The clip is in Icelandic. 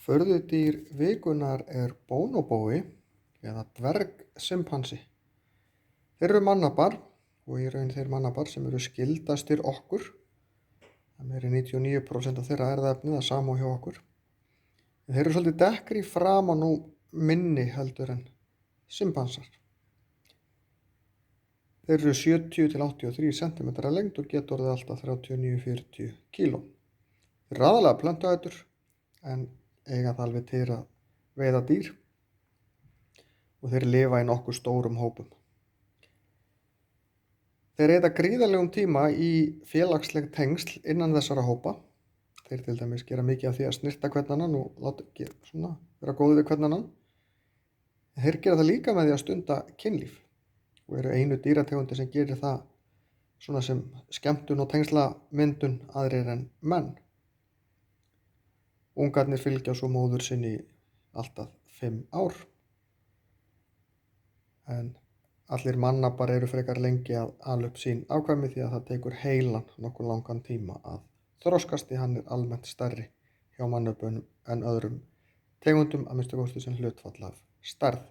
Furðudýr vikunnar bonobói eða dvergsimpansi. Þeir eru mannabar og í raun þeir mannabar sem eru skyldastir okkur. Það meiri 99% af þeirra erfðaefnið að sama hjá okkur. Þeir eru svolítið dekkri í framan og minni heldur en simpansar. Þeir eru 70 til 83 cm að lengd og geta orðið alltaf 39-40 kg. Þeir eru aðallega plöntuætur en eiga það alveg til að veiða dýr og þeir lifa í nokkuð stórum hópum. Þeir eyða gríðarlegum tíma í félagsleg tengsl innan þessara hópa. Þeir til dæmis gera mikið af því að snirta hvern annan og vera góðir við hvern annan. Þeir gera það líka með því að stunda kynlíf og eru einu dýrategundi sem gerir það svona sem skemmtun og tengslamyndun aðrir en menn. Ungarnir fylgja svo móður sinni alltaf 5 ár. En allir mannabar eru frekar lengi að ala upp sín afkvæmi því að það tekur heilan nokkuð langan tíma að þroskast því hann er almennt stærri hjá mannöpunum en öðrum tegundum að minnsta kosti sem hlutfall af stærð.